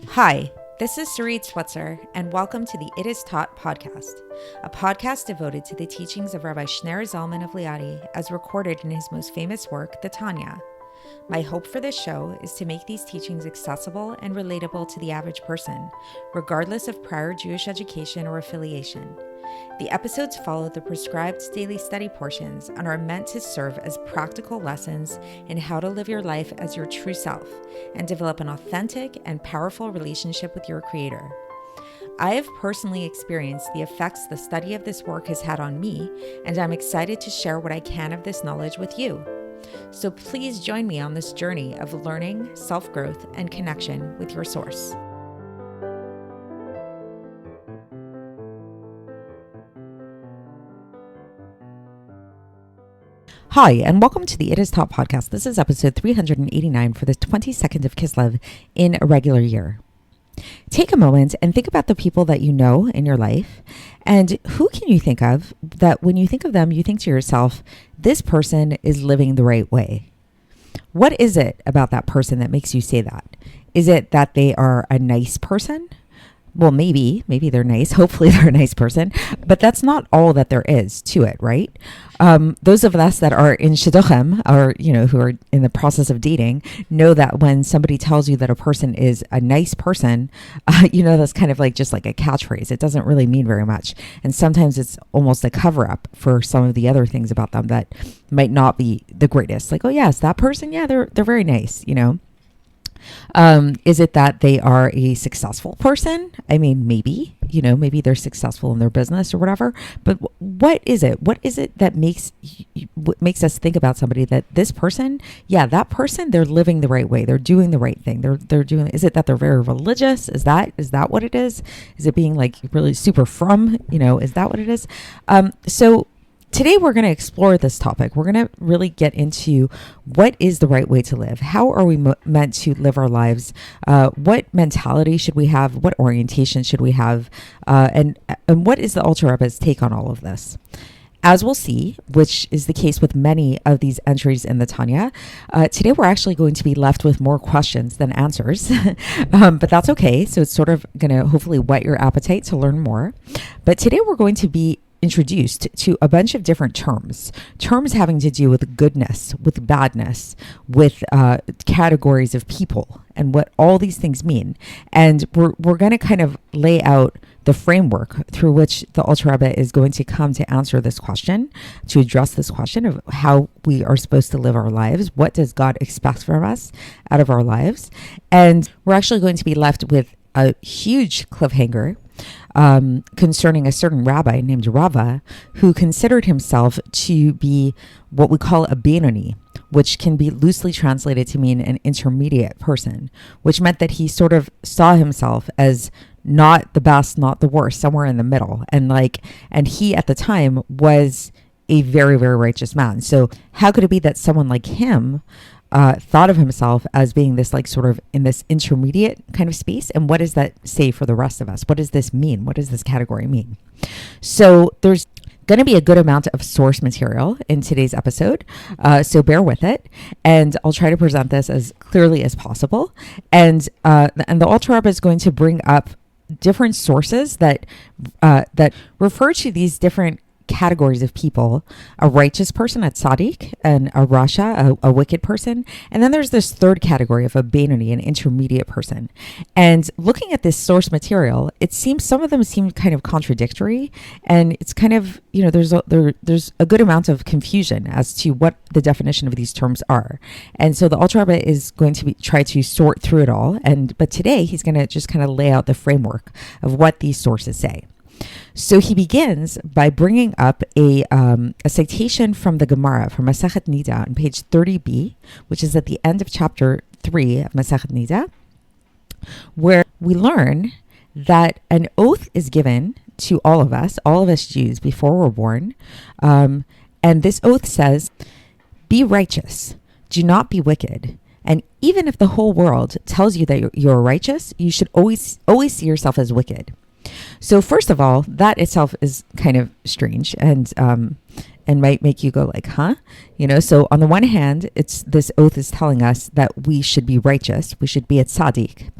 Hi, this is Sarit Switzer, and welcome to the It Is Taught podcast, a podcast devoted to the teachings of Rabbi Shneur Zalman of Liadi as recorded in his most famous work, the Tanya. My hope for this show is to make these teachings accessible and relatable to the average person, regardless of prior Jewish education or affiliation. The episodes follow the prescribed daily study portions and are meant to serve as practical lessons in how to live your life as your true self and develop an authentic and powerful relationship with your Creator. I have personally experienced the effects the study of this work has had on me, and I'm excited to share what I can of this knowledge with you. So please join me on this journey of learning, self-growth, and connection with your source. Hi, and welcome to the It Is Taught podcast. This is episode 389 for the 22nd of Kislev in a regular year. Take a moment and think about the people that you know in your life, and who can you think of that when you think of them, you think to yourself, this person is living the right way. What is it about that person that makes you say that? Is it that they are a nice person? Well, maybe they're nice. Hopefully they're a nice person, but that's not all that there is to it, right? Those of us that are in shidduchim, or, who are in the process of dating, know that when somebody tells you that a person is a nice person, that's kind of just like a catchphrase. It doesn't really mean very much. And sometimes it's almost a cover up for some of the other things about them that might not be the greatest. Like, oh yes, that person. Yeah, they're very nice, Is it that they are a successful person? I mean, maybe they're successful in their business or whatever, but what is it? What is it that makes us think about somebody that this person, that person, they're living the right way. They're doing the right thing. They're doing, is it that they're very religious? Is that what it is? Is it being really super from, is that what it is? So today we're going to explore this topic. We're going to really get into what is the right way to live. How are we meant to live our lives? What mentality should we have? What orientation should we have? And what is the Alter Rebbe's take on all of this? As we'll see, which is the case with many of these entries in the Tanya, today we're actually going to be left with more questions than answers, but that's okay. So it's sort of going to hopefully whet your appetite to learn more. But today we're going to be introduced to a bunch of different terms having to do with goodness, with badness, with categories of people, and what all these things mean. And we're going to kind of lay out the framework through which the Alter Rebbe is going to come to answer this question, to address this question of how we are supposed to live our lives. What does God expect from us out of our lives? And we're actually going to be left with a huge cliffhanger concerning a certain rabbi named Rava, who considered himself to be what we call a Benoni, which can be loosely translated to mean an intermediate person, which meant that he sort of saw himself as not the best, not the worst, somewhere in the middle. And he at the time was a very, very righteous man. So how could it be that someone like him thought of himself as being this sort of in this intermediate kind of space? And what does that say for the rest of us? What does this mean? What does this category mean? So there's going to be a good amount of source material in today's episode, so bear with it, and I'll try to present this as clearly as possible. And the Alter Rebbe is going to bring up different sources that refer to these different categories of people: a righteous person, a tzaddik, and a rasha, a wicked person. And then there's this third category of a Benoni, an intermediate person. And looking at this source material, it seems some of them seem kind of contradictory, and it's kind of, there's a good amount of confusion as to what the definition of these terms are. And so the Alter Rebbe is going to try to sort through it all, but today he's going to just kind of lay out the framework of what these sources say. So he begins by bringing up a citation from the Gemara, from Masechet Nida, on page 30b, which is at the end of chapter 3 of Masechet Nida, where we learn that an oath is given to all of us Jews, before we're born. And this oath says, "Be righteous, do not be wicked. And even if the whole world tells you that you're righteous, you should always see yourself as wicked." So first of all, that itself is kind of strange and might make you go huh? So on the one hand, this oath is telling us that we should be righteous. We should be a tzaddik.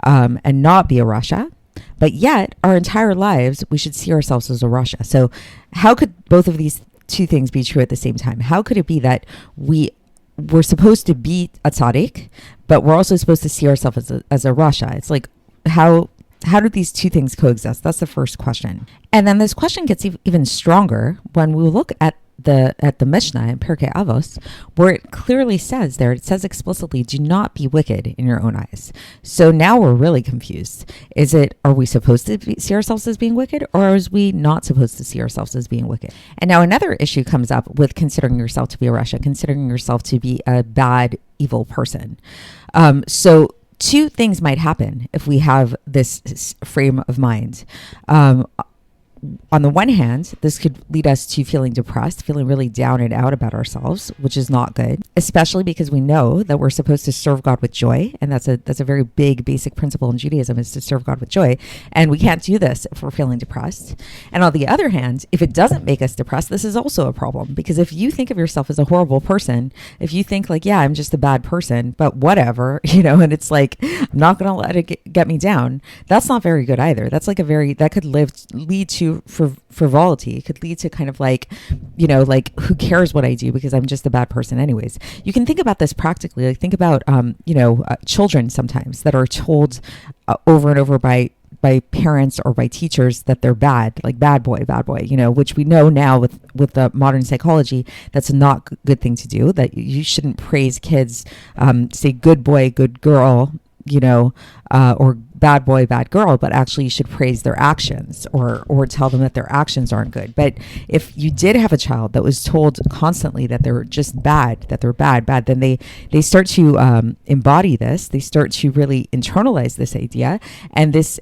and not be a Russia. But yet, our entire lives, we should see ourselves as a Russia. So how could both of these two things be true at the same time? How could it be that we're supposed to be a tzaddik, but we're also supposed to see ourselves as a Russia? It's like, how do these two things coexist? That's the first question. And then this question gets even stronger when we look at the Mishnah in Pirkei Avos, where it clearly says there, it says explicitly, do not be wicked in your own eyes. So now we're really confused. Are we supposed to see ourselves as being wicked, or are we not supposed to see ourselves as being wicked? And now another issue comes up with considering yourself to be a Rasha, considering yourself to be a bad, evil person. So two things might happen if we have this frame of mind. On the one hand, this could lead us to feeling depressed, feeling really down and out about ourselves, which is not good, especially because we know that we're supposed to serve God with joy. And that's a very big basic principle in Judaism, is to serve God with joy. And we can't do this if we're feeling depressed. And on the other hand, if it doesn't make us depressed, this is also a problem, because if you think of yourself as a horrible person, if you think like, yeah, I'm just a bad person, but whatever, and it's like, I'm not going to let it get me down. That's not very good either. That's like that could lead to frivolity. It could lead to kind of like, like, who cares what I do because I'm just a bad person anyways. You can think about this practically. Like, think about, children sometimes that are told over and over by parents or by teachers that they're bad, like bad boy, which we know now with the modern psychology, that's not a good thing to do, that you shouldn't praise kids, say good boy, good girl, or bad boy, bad girl, but actually you should praise their actions or tell them that their actions aren't good. But if you did have a child that was told constantly that they're just bad, that they're bad, then they start to embody this. They start to really internalize this idea. And this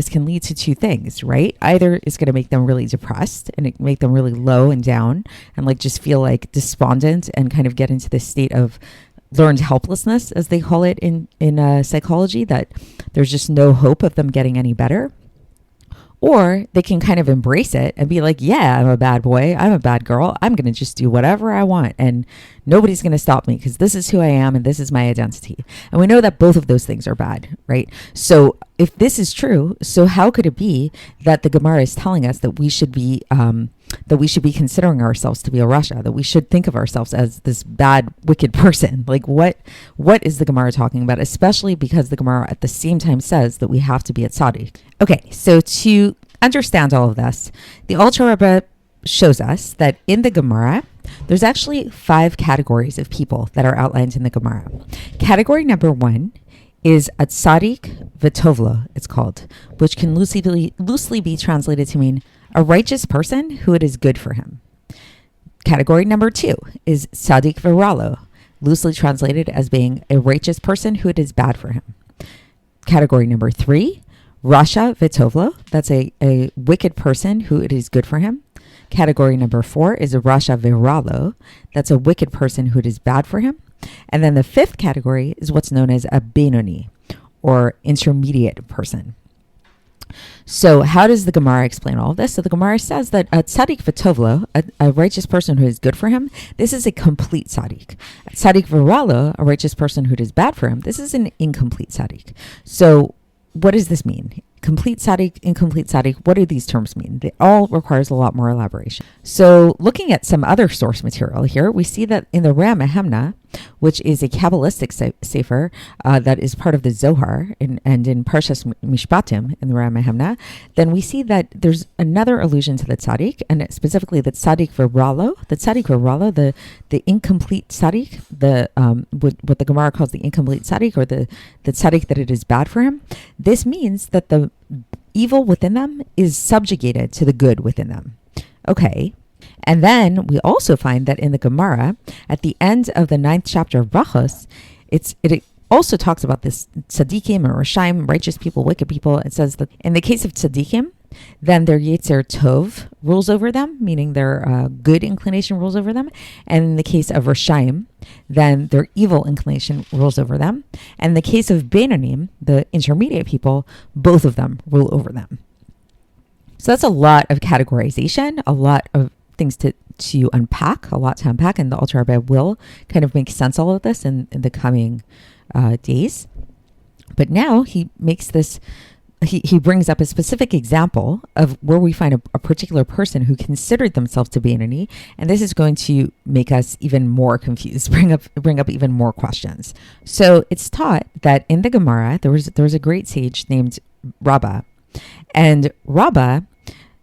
can lead to two things, right? Either it's going to make them really depressed and it make them really low and down and like just feel like despondent and kind of get into this state of learned helplessness, as they call it in psychology, that there's just no hope of them getting any better. Or they can kind of embrace it and be like, yeah, I'm a bad boy, I'm a bad girl, I'm going to just do whatever I want and nobody's going to stop me because this is who I am and this is my identity. And we know that both of those things are bad, right? So if this is true, so how could it be that the Gemara is telling us that we should be considering ourselves to be a Rasha, that we should think of ourselves as this bad, wicked person? Like, what is the Gemara talking about? Especially because the Gemara at the same time says that we have to be a tzaddik. Okay, so to understand all of this, the Alter Rebbe shows us that in the Gemara, there's actually 5 categories of people that are outlined in the Gemara. Category number 1 is a tzaddik v'tovlo, it's called, which can loosely be translated to mean a righteous person who it is good for him. Category number 2 is tzaddik v'ralo, loosely translated as being a righteous person who it is bad for him. Category number 3, Rasha v'tovlo, that's a wicked person who it is good for him. Category number 4 is a Rasha v'ralo, that's a wicked person who it is bad for him. And then the 5th category is what's known as a Benoni, or intermediate person. So how does the Gemara explain all of this? So the Gemara says that a tzaddik v'tovlo, a righteous person who is good for him, this is a complete tzaddik. A tzaddik v'ralo, a righteous person who is bad for him, this is an incomplete tzaddik. So what does this mean? Complete tzaddik, incomplete tzaddik, what do these terms mean? It all requires a lot more elaboration. So looking at some other source material here, we see that in the Ramahemna, which is a Kabbalistic sefer that is part of the Zohar and in Parshas Mishpatim in the Ramahemna, then we see that there's another allusion to the tzaddik, and specifically the tzaddik v'ralo, the incomplete tzaddik, what the Gemara calls the incomplete tzaddik, or the tzaddik that it is bad for him. This means that the evil within them is subjugated to the good within them. Okay. And then we also find that in the Gemara, at the end of the 9th chapter of Brachos, it also talks about this tzaddikim or rashaim, righteous people, wicked people. It says that in the case of tzaddikim, then their yetzer tov rules over them, meaning their good inclination rules over them. And in the case of rashaim, then their evil inclination rules over them. And in the case of beinonim, the intermediate people, both of them rule over them. So that's a lot of categorization, a lot of things to unpack, and the Alter Rebbe will kind of make sense of all of this in the coming days. But now he makes this, he brings up a specific example of where we find a particular person who considered themselves to be an Benoni, and this is going to make us even more confused, bring up even more questions. So it's taught that in the Gemara there was a great sage named Rabbah, and Rabbah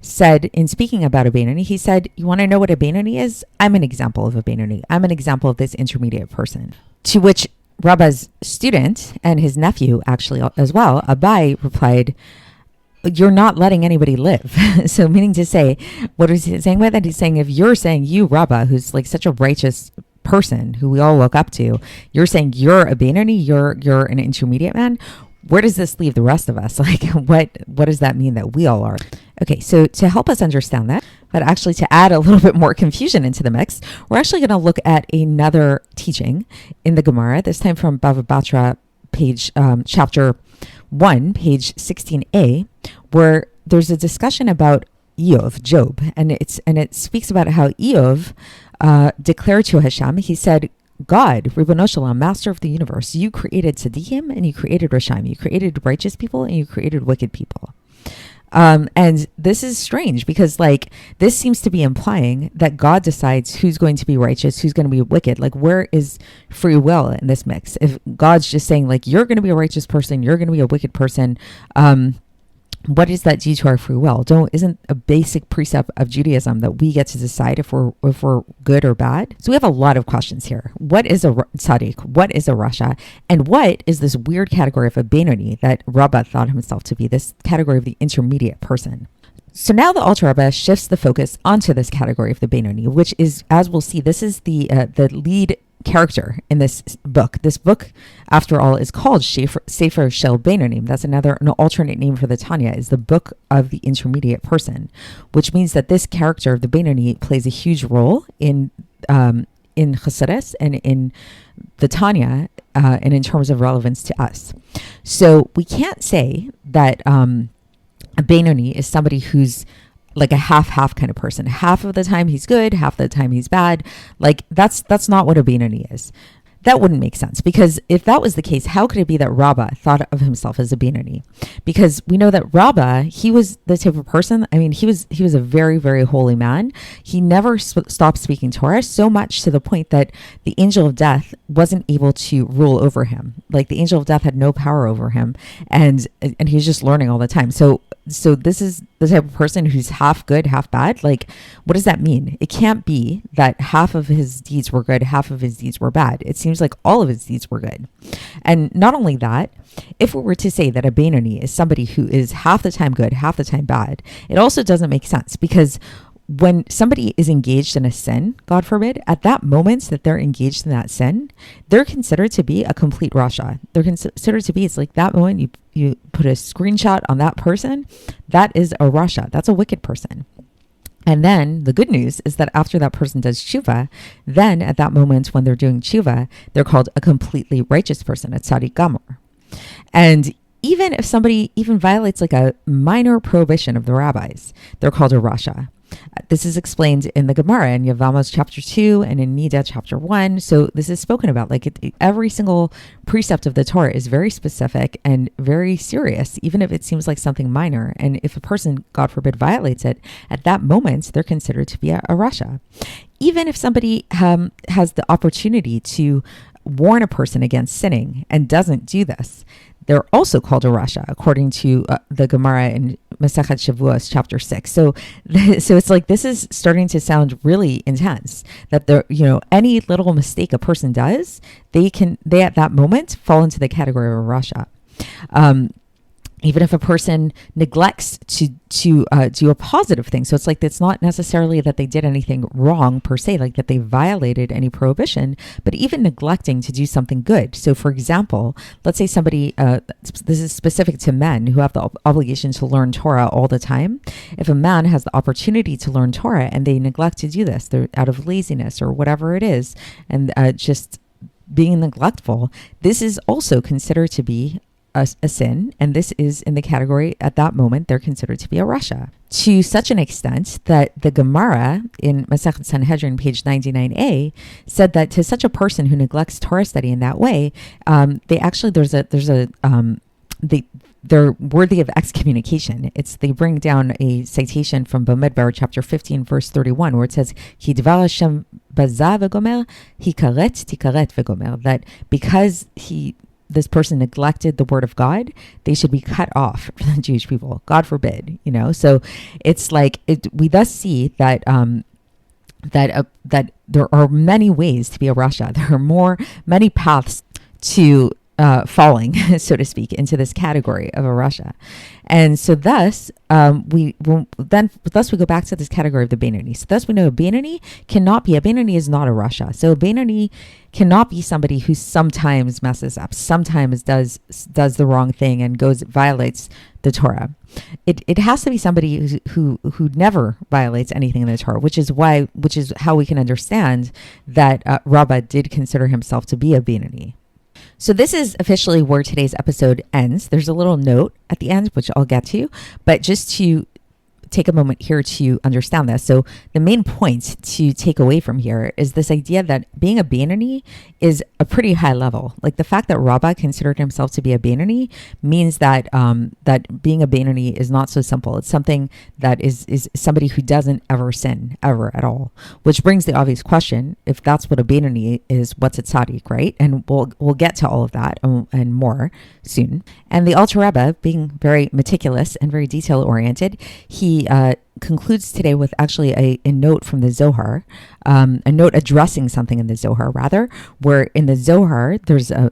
said, in speaking about a Benoni, he said, "You want to know what a Benoni is? I'm an example of a Benoni. I'm an example of this intermediate person." To which Rabbah's student and his nephew, actually as well, Abai, replied, "You're not letting anybody live." So meaning to say, what is he saying by that? He's saying, if you're saying you, Rabbah, who's like such a righteous person who we all look up to, you're saying you're a Benoni, you're an intermediate man, where does this leave the rest of us? Like, what does that mean that we all are? Okay, so to help us understand that, but actually to add a little bit more confusion into the mix, we're actually going to look at another teaching in the Gemara, this time from Bava Batra, chapter 1, page 16a, where there's a discussion about Job, and it speaks about how Eov declared to Hashem, he said, "God, Ribono Shalom, master of the universe, you created tzaddikim and you created rashaim. You created righteous people and you created wicked people." And this is strange because, like, this seems to be implying that God decides who's going to be righteous, who's going to be wicked. Like, where is free will in this mix? If God's just saying, like, you're going to be a righteous person, you're going to be a wicked person, what does that do to our free will? Isn't a basic precept of Judaism that we get to decide if we're good or bad? So we have a lot of questions here. What is a tzaddik? What is a rasha? And what is this weird category of a Benoni that Rabbah thought himself to be, this category of the intermediate person? So now the Alter Rebbe shifts the focus onto this category of the Benoni, which is, as we'll see, this is the lead character in this book. This book, after all, is called Sefer Shel Beinonim. That's an alternate name for the Tanya, is the book of the intermediate person, which means that this character of the Benoni plays a huge role in Chassidus and in the Tanya, and in terms of relevance to us. So we can't say that a Benoni is somebody who's like a half kind of person. Half of the time he's good, half the time he's bad. Like, that's not what a Benoni is. That wouldn't make sense, because if that was the case, how could it be that Rabbah thought of himself as a Benoni? Because we know that Rabbah, he was the type of person, I mean, he was a very, very holy man. He never stopped speaking Torah, so much to the point that the angel of death wasn't able to rule over him. Like, the angel of death had no power over him, and he was just learning all the time. So this is the type of person who's half good, half bad. Like, what does that mean? It can't be that half of his deeds were good, half of his deeds were bad. It seems like all of his deeds were good. And not only that, if we were to say that a Benoni is somebody who is half the time good, half the time bad, it also doesn't make sense, because when somebody is engaged in a sin, God forbid, at that moment that they're engaged in that sin, they're considered to be a complete rasha. They're considered to be, it's like that moment you put a screenshot on that person, that is a rasha. That's a wicked person. And then the good news is that after that person does tshuva, then at that moment when they're doing tshuva, they're called a completely righteous person, a tzaddik gamor. And even if somebody even violates like a minor prohibition of the rabbis, they're called a rasha. This is explained in the Gemara in Yevamos chapter 2 and in Nida chapter 1. So this is spoken about. Like, every single precept of the Torah is very specific and very serious, even if it seems like something minor. And if a person, God forbid, violates it, at that moment, they're considered to be a rasha. Even if somebody has the opportunity to warn a person against sinning and doesn't do this, they're also called a rasha, according to the Gemara in Masechet Shavuos, chapter 6. So it's like, this is starting to sound really intense, that any little mistake a person does, they at that moment fall into the category of a rasha. Even if a person neglects to do a positive thing. So it's like, it's not necessarily that they did anything wrong per se, like that they violated any prohibition, but even neglecting to do something good. So for example, let's say somebody, this is specific to men who have the obligation to learn Torah all the time. If a man has the opportunity to learn Torah and they neglect to do this, they're out of laziness or whatever it is, and just being neglectful, this is also considered to be a sin, and this is in the category at that moment they're considered to be a rasha. To such an extent that the Gemara in Masechet Sanhedrin, page 99a, said that to such a person who neglects Torah study in that way, they're worthy of excommunication. They bring down a citation from Bamidbar, chapter 15, verse 31, where it says, "Ki dvar Hashem baza v'gomer, hikaret tikaret v'gomer," that because this person neglected the word of God, they should be cut off from the Jewish people. God forbid, So it's like we thus see that that there are many ways to be a rasha. There are many paths to falling, so to speak, into this category of a rasha. And so thus we go back to this category of the Beinoni. So thus we know a Beinoni is not a rasha. So a Beinoni cannot be somebody who sometimes messes up, sometimes does the wrong thing and violates the Torah. It has to be somebody who never violates anything in the Torah, which is how we can understand that Rabbah did consider himself to be a Beinoni. So this is officially where today's episode ends. There's a little note at the end, which I'll get to, but just to take a moment here to understand this. So the main point to take away from here is this idea that being a Beinoni is a pretty high level. Like the fact that Rabbah considered himself to be a Beinoni means that that being a Beinoni is not so simple. It's something that is somebody who doesn't ever sin, ever at all. Which brings the obvious question: if that's what a Beinoni is, what's a tzaddik, right? And we'll get to all of that and more soon. And the Alter Rebbe, being very meticulous and very detail oriented, he concludes today with actually a note from the Zohar, a note addressing something in the Zohar, rather, where in the Zohar, there's a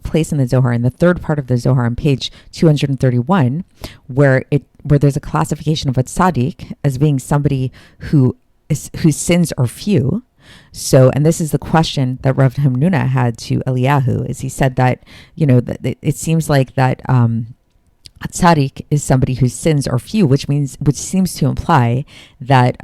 place in the Zohar, in the third part of the Zohar on page 231, where there's a classification of a tzaddik as being somebody whose sins are few. So, and this is the question that Rav Hamnuna had to Eliyahu, is he said that, that it seems like that a tzaddik is somebody whose sins are few, which seems to imply that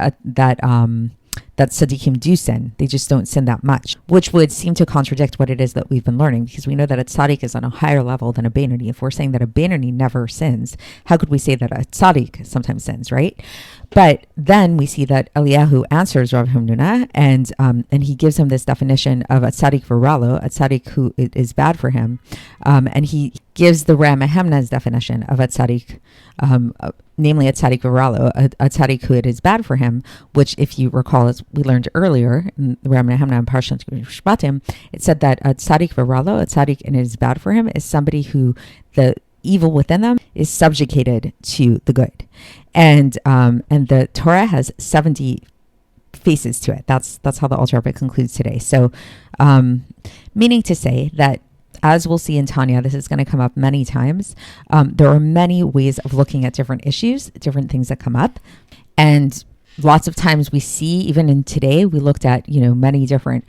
tzaddikim do sin. They just don't sin that much, which would seem to contradict what it is that we've been learning, because we know that a tzaddik is on a higher level than a Beinoni. If we're saying that a Beinoni never sins, how could we say that a tzaddik sometimes sins, right? But then we see that Eliyahu answers Rav Hamnuna, and he gives him this definition of a tzaddik v'ralo, a tzaddik who is bad for him, and he gives the Ramahemna's definition of a tzaddik, namely a tzaddik v'ralo, a tzaddik who it is bad for him, which, if you recall, as we learned earlier in the Ramahemna and Parshat Shvatim, it said that a tzaddik v'ralo, a tzaddik and it is bad for him, is somebody who the evil within them is subjugated to the good. And the Torah has 70 faces to it. That's how the Alter Rebbe concludes today. So, meaning to say that, as we'll see in Tanya, this is going to come up many times. There are many ways of looking at different issues, different things that come up. And lots of times we see, even in today, we looked at, many different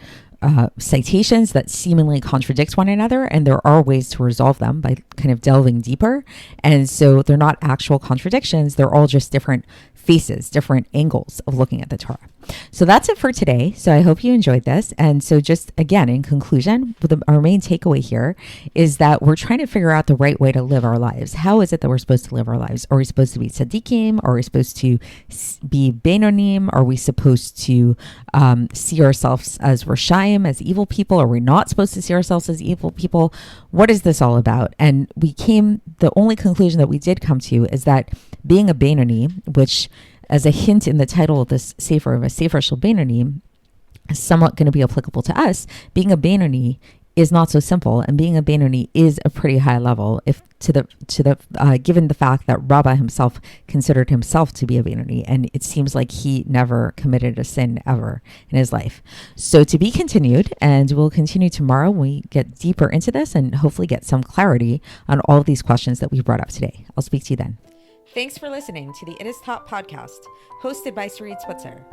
citations that seemingly contradict one another, and there are ways to resolve them by kind of delving deeper. And so they're not actual contradictions, they're all just different faces, different angles of looking at the Torah. So that's it for today. So I hope you enjoyed this. And so just again, in conclusion, our main takeaway here is that we're trying to figure out the right way to live our lives. How is it that we're supposed to live our lives? Are we supposed to be tzaddikim? Are we supposed to be beinonim? Are we supposed to see ourselves as rashaim, as evil people? Are we not supposed to see ourselves as evil people? What is this all about? And the only conclusion that we did come to is that being a beinoni, which, as a hint in the title of this sefer, of a sefer shel beinoni, is somewhat going to be applicable to us. Being a beinoni is not so simple, and being a beinoni is a pretty high level, if given the fact that Rabbah himself considered himself to be a beinoni, and it seems like he never committed a sin ever in his life. So to be continued, and we'll continue tomorrow when we get deeper into this and hopefully get some clarity on all of these questions that we brought up today. I'll speak to you then. Thanks for listening to the It Is Taught podcast, hosted by Sarit Switzer.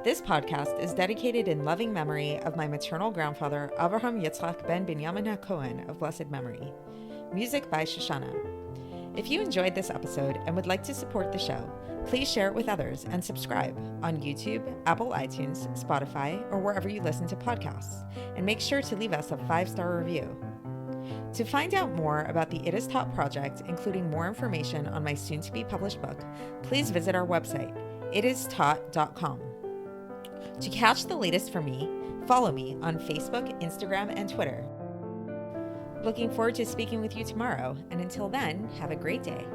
This podcast is dedicated in loving memory of my maternal grandfather, Avraham Yitzchak ben Binyamin HaKohen of blessed memory. Music by Shoshana. If you enjoyed this episode and would like to support the show, please share it with others and subscribe on YouTube, Apple iTunes, Spotify, or wherever you listen to podcasts. And make sure to leave us a 5-star review. To find out more about the It Is Taught project, including more information on my soon-to-be published book, please visit our website, itistaught.com. To catch the latest from me, follow me on Facebook, Instagram, and Twitter. Looking forward to speaking with you tomorrow, and until then, have a great day.